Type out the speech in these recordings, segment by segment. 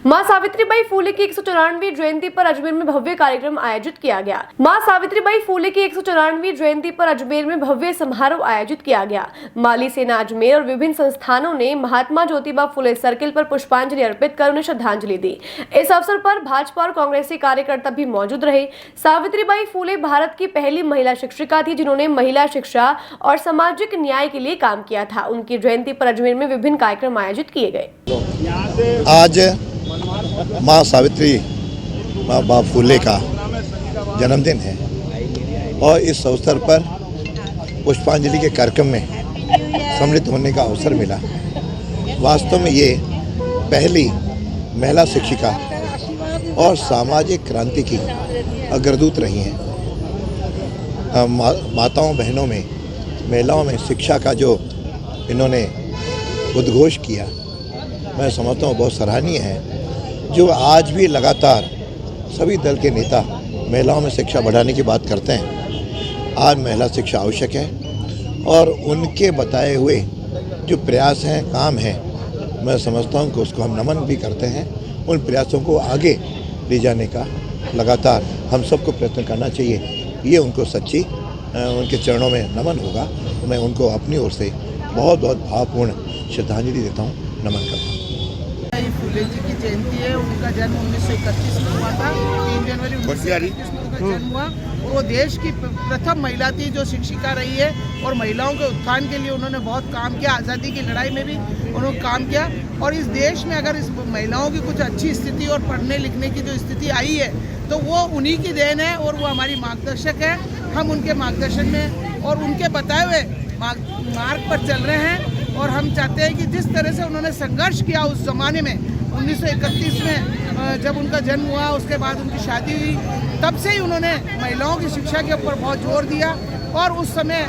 मां सावित्रीबाई फूले की 194वीं जयंती पर अजमेर में भव्य कार्यक्रम आयोजित किया गया। मां सावित्रीबाई फूले की 194वीं जयंती पर अजमेर में भव्य समारोह आयोजित किया गया। माली सेना अजमेर और विभिन्न संस्थानों ने महात्मा ज्योतिबा फूले सर्किल पर पुष्पांजलि अर्पित कर उन्हें श्रद्धांजलि दी। इस अवसर पर भाजपा और कांग्रेसी कार्यकर्ता भी मौजूद रहे। सावित्रीबाई फूले भारत की पहली महिला शिक्षिका थी, जिन्होंने महिला शिक्षा और सामाजिक न्याय के लिए काम किया था। उनकी जयंती पर अजमेर में विभिन्न कार्यक्रम आयोजित किए गए। आज माँ सावित्री बा फूले का जन्मदिन है और इस अवसर पर पुष्पांजलि के कार्यक्रम में सम्मिलित होने का अवसर मिला। वास्तव में ये पहली महिला शिक्षिका और सामाजिक क्रांति की अग्रदूत रही हैं। माताओं बहनों में, महिलाओं में शिक्षा का जो इन्होंने उद्घोष किया, मैं समझता हूँ बहुत सराहनीय है। जो आज भी लगातार सभी दल के नेता महिलाओं में शिक्षा बढ़ाने की बात करते हैं। आज महिला शिक्षा आवश्यक है और उनके बताए हुए जो प्रयास हैं, काम हैं, मैं समझता हूँ कि उसको हम नमन भी करते हैं। उन प्रयासों को आगे ले जाने का लगातार हम सबको प्रयत्न करना चाहिए। ये उनको सच्ची उनके चरणों में नमन होगा। तो मैं उनको अपनी ओर से बहुत बहुत भावपूर्ण श्रद्धांजलि देता हूँ, नमन करता हूँ। फूले जी की जयंती है। उनका जन्म 1931 में हुआ था। 3 जनवरी 1931 में उनका जन्म हुआ और वो देश की प्रथम महिला थी जो शिक्षिका रही है और महिलाओं के उत्थान के लिए उन्होंने बहुत काम किया। आज़ादी की लड़ाई में भी उन्होंने काम किया और इस देश में अगर इस महिलाओं की कुछ अच्छी स्थिति और पढ़ने लिखने की जो स्थिति आई है तो वो उन्हीं की देन है और वो हमारी मार्गदर्शक है। हम उनके मार्गदर्शन में और उनके बताए हुए मार्ग पर चल रहे हैं और हम चाहते हैं कि जिस तरह से उन्होंने संघर्ष किया उस ज़माने में 1931 में जब उनका जन्म हुआ, उसके बाद उनकी शादी हुई, तब से ही उन्होंने महिलाओं की शिक्षा के ऊपर बहुत जोर दिया। और उस समय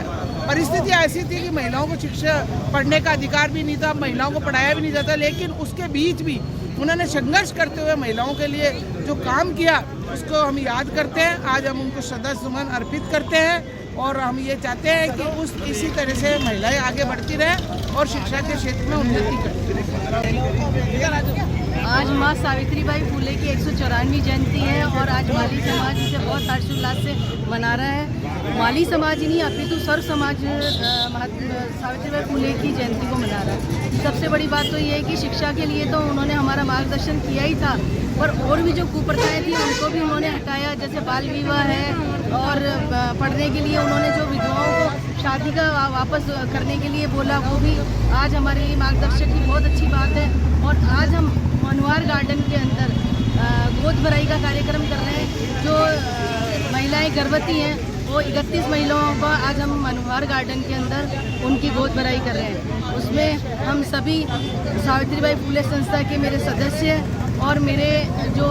परिस्थिति ऐसी थी कि महिलाओं को शिक्षा पढ़ने का अधिकार भी नहीं था, महिलाओं को पढ़ाया भी नहीं जाता, लेकिन उसके बीच भी उन्होंने संघर्ष करते हुए महिलाओं के लिए जो काम किया उसको हम याद करते हैं। आज हम उनको श्रद्धासुमन अर्पित करते हैं और हम ये चाहते हैं कि इसी तरह से महिलाएं आगे बढ़ती रहें और शिक्षा के क्षेत्र में उन्नति करती रहें। आज माँ सावित्रीबाई फूले की 194वीं जयंती है और आज माली समाज इसे बहुत हर्षोल्लास से मना रहा है। माली समाज ही नहीं अपितु सर्व समाज सावित्रीबाई फूले की जयंती को मना रहा है। सबसे बड़ी बात तो ये है कि शिक्षा के लिए तो उन्होंने हमारा मार्गदर्शन किया ही था, पर और भी जो कुप्रथाएं थी उनको भी उन्होंने हटाया। जैसे बाल विवाह है और पढ़ने के लिए उन्होंने जो विधवाओं को शादी का वापस करने के लिए बोला, वो भी आज हमारे लिए मार्गदर्शक की बहुत अच्छी बात है। और आज हम मनोहर गार्डन के अंदर गोद भराई का कार्यक्रम कर रहे हैं। जो महिलाएं गर्भवती हैं वो 31 महिलाओं का आज हम मनोहर गार्डन के अंदर उनकी गोद भराई कर रहे हैं। उसमें हम सभी सावित्रीबाई फूले संस्था के मेरे सदस्य और मेरे जो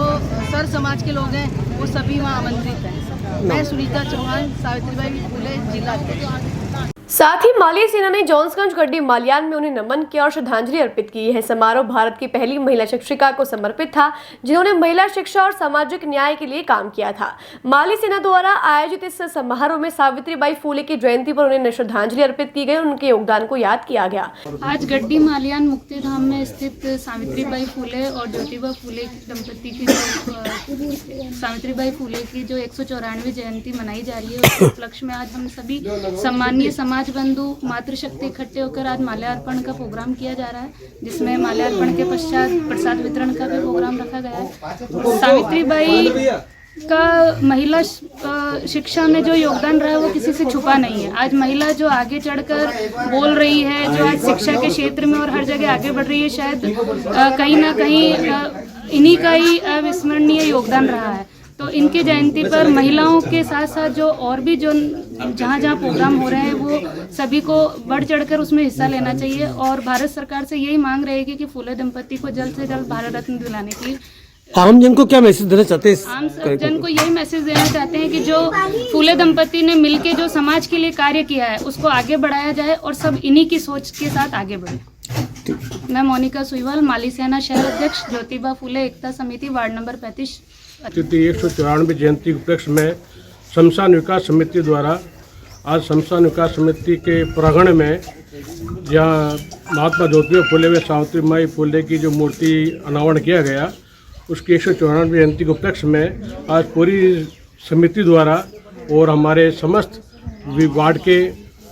सर समाज के लोग हैं वो सभी वहाँ आमंत्रित हैं। मैं सुनीता चौहान, सावित्रीबाई फूले जिला अध्यक्ष। साथ ही माली सेना ने जॉन्सगंज गड्डी माल्यान में उन्हें नमन किया और श्रद्धांजलि अर्पित की। यह समारोह भारत की पहली महिला शिक्षिका को समर्पित था, जिन्होंने महिला शिक्षा और सामाजिक न्याय के लिए काम किया था। माली सेना द्वारा आयोजित इस समारोह में सावित्रीबाई फूले की जयंती पर उन्हें श्रद्धांजलि अर्पित की गई, उनके योगदान को याद किया गया। आज गड्डी माल्यान मुक्तिधाम में स्थित सावित्रीबाई फूले और ज्योतिबा फूले दंपति की सावित्रीबाई फूले की जो 194वीं जयंती मनाई जा रही है, उसके उपलक्ष्य में आज हम सभी सम्मानीय समाज बंधु मातृशक्ति इकट्ठे होकर आज माल्यार्पण का प्रोग्राम किया जा रहा है, जिसमें माल्यार्पण के पश्चात प्रसाद वितरण का भी प्रोग्राम रखा गया है। सावित्रीबाई का महिला शिक्षा में जो योगदान रहा है वो किसी से छुपा नहीं है। आज महिला जो आगे चढ़कर बोल रही है, जो आज शिक्षा के क्षेत्र में और हर जगह आगे बढ़ रही है, शायद कहीं ना कहीं इन्हीं का ही अविस्मरणीय योगदान रहा है। तो इनकी जयंती पर महिलाओं के साथ साथ जो और भी जो जहाँ जहाँ प्रोग्राम हो रहे हैं वो सभी को बढ़ चढ़कर उसमें हिस्सा लेना चाहिए। और भारत सरकार से यही मांग रहेगी कि फूले दंपति को जल्द से जल्द भारत रत्न दिलाने की। आम जन को क्या मैसेज देना चाहते हैं? आम जन को यही मैसेज देना चाहते हैं कि जो फूले दंपति ने मिलकर जो समाज के लिए कार्य किया है उसको आगे बढ़ाया जाए और सब इन्हीं की सोच के साथ आगे बढ़े। मैं मोनिका सुईवाल, माली सेना शहर अध्यक्ष, ज्योतिबा फूले एकता समिति, वार्ड नंबर 35। 194वीं जयंती के उपलक्ष्य में शमशान विकास समिति द्वारा आज शमशान विकास समिति के प्रांगण में जहाँ महात्मा ज्योतिबा फूले व सावित्रीबाई फूले की जो मूर्ति अनावरण किया गया, उसकी 194वीं जयंती के उपलक्ष्य में आज पूरी समिति द्वारा और हमारे समस्त वार्ड के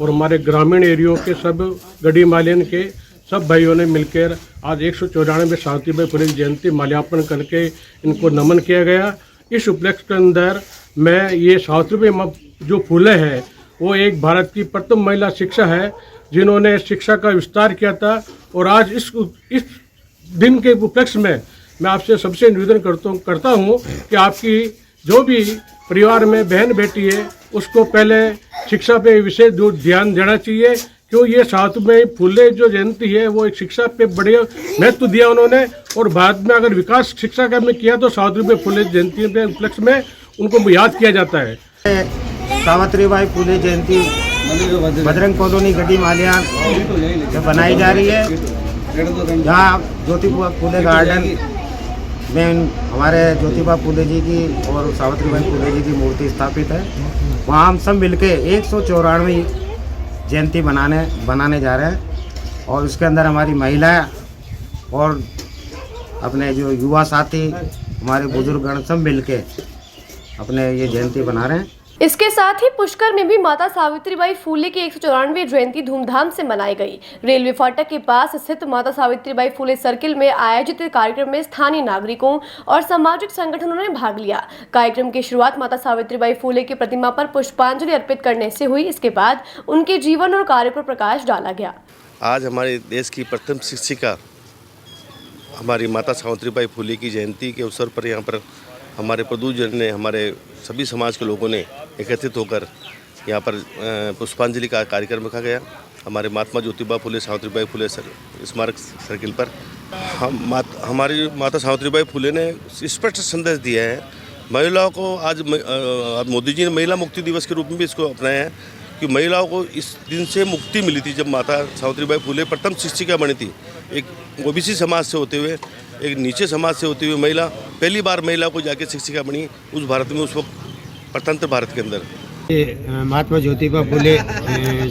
और हमारे ग्रामीण एरियो के सब गढ़ी मालियन के सब भाइयों ने मिलकर आज 194 सावित्रीबाई फुले की जयंती माल्यार्पण करके इनको नमन किया गया। इस उपलक्ष्य के अंदर मैं ये सावित्रीबाई जो फुले है वो एक भारत की प्रथम महिला शिक्षा है जिन्होंने शिक्षा का विस्तार किया था। और आज इस दिन के उपलक्ष्य में मैं आपसे सबसे निवेदन करता हूँ कि आपकी जो भी परिवार में बहन बेटी है उसको पहले शिक्षा पे विशेष ध्यान देना चाहिए, क्यों ये सावित्रीबाई फुले जो जयंती है वो एक शिक्षा पे बड़े महत्व दिया उन्होंने। और भारत में अगर विकास शिक्षा का में किया तो सावित्रीबाई फुले जयंती के उपलक्ष्य में उनको याद किया जाता है। सावित्रीबाई फुले जयंती बजरंग कॉलोनी गढ़ी मालियान में बनाई जा रही है। जहाँ ज्योतिबा फुले गार्डन में हमारे ज्योतिबा फुले जी की और सावित्रीबाई फुले जी की मूर्ति स्थापित है। वहाँ हम सब मिलके 194वीं जयंती बनाने जा रहे हैं और उसके अंदर हमारी महिलाएं और अपने जो युवा साथी हमारे बुजुर्गगण सब मिलके अपने ये जयंती बना रहे हैं। इसके साथ ही पुष्कर में भी माता सावित्रीबाई फुले की 194वीं जयंती धूमधाम से मनाई गई। रेलवे फाटक के पास स्थित माता सावित्रीबाई फुले सर्किल में आयोजित कार्यक्रम में स्थानीय नागरिकों और सामाजिक संगठनों ने भाग लिया। कार्यक्रम की शुरुआत माता सावित्रीबाई फुले की प्रतिमा पर पुष्पांजलि अर्पित करने से हुई। इसके बाद उनके जीवन और कार्य पर प्रकाश डाला गया। आज हमारे देश की प्रथम शिक्षिका हमारी माता सावित्रीबाई फुले की जयंती के अवसर पर यहाँ पर हमारे प्रदूषण ने हमारे सभी समाज के लोगों ने एकत्रित होकर यहाँ पर पुष्पांजलि का कार्यक्रम रखा गया। हमारे महात्मा ज्योतिबा फुले सावित्रीबाई फुले स्मारक सर्किल पर हमारी माता सावित्रीबाई फुले ने स्पष्ट संदेश दिया है महिलाओं को। आज मोदी जी ने महिला मुक्ति दिवस के रूप में भी इसको अपनाया है कि महिलाओं को इस दिन से मुक्ति मिली थी जब माता सावित्रीबाई फुले प्रथम शिक्षिका बनी थी। एक ओबीसी समाज से होते हुए, एक नीचे समाज से होते हुए महिला पहली बार महिला को जाके शिक्षिका बनी उस भारत में, उस वक्त स्वतंत्र भारत के अंदर। महात्मा ज्योतिबा फुले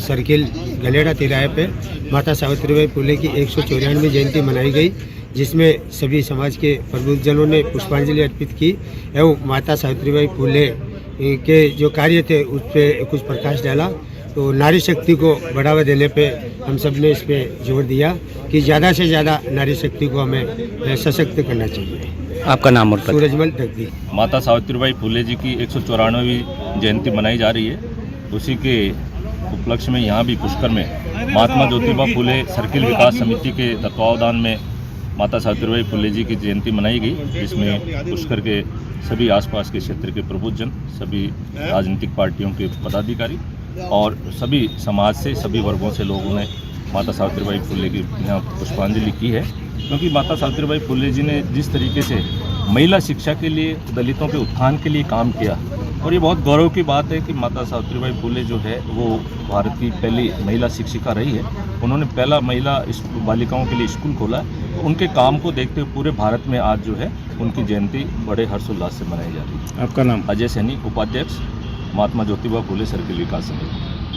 सर्किल गलेड़ा तिराहे पे माता सावित्रीबाई फुले की 194वीं जयंती मनाई गई, जिसमें सभी समाज के प्रबुद्धजनों ने पुष्पांजलि अर्पित की एवं माता सावित्रीबाई फुले के जो कार्य थे उस पर कुछ प्रकाश डाला। तो नारी शक्ति को बढ़ावा देने पे हम सब ने इस पे जोर दिया कि ज़्यादा से ज़्यादा नारी शक्ति को हमें सशक्त करना चाहिए। आपका नाम और सूरजमल दग्गी। माता सावित्रीबाई फुले जी की 194वीं जयंती मनाई जा रही है। उसी के उपलक्ष्य में यहाँ भी पुष्कर में महात्मा ज्योतिबा फुले सर्किल विकास समिति के तत्वावधान में माता सावित्रीबाई फुले जी की जयंती मनाई गई, जिसमें पुष्कर के सभी आसपास के क्षेत्र के प्रबुद्धजन, सभी राजनीतिक पार्टियों के पदाधिकारी और सभी समाज से, सभी वर्गों से लोगों ने माता सावित्रीबाई फुले की यहाँ पुष्पांजलि की है। क्योंकि माता सावित्रीबाई फुले जी ने जिस तरीके से महिला शिक्षा के लिए, दलितों के उत्थान के लिए काम किया, और ये बहुत गौरव की बात है कि माता सावित्रीबाई फुले जो है वो भारत की पहली महिला शिक्षिका रही है। उन्होंने पहला महिला बालिकाओं के लिए स्कूल खोला। तो उनके काम को देखते हुए पूरे भारत में आज जो है उनकी जयंती बड़े हर्षोल्लास से मनाई जा रही है। आपका नाम? अजय सैनी, उपाध्यक्ष महात्मा ज्योतिबा फुले सर्किल विकास समिति।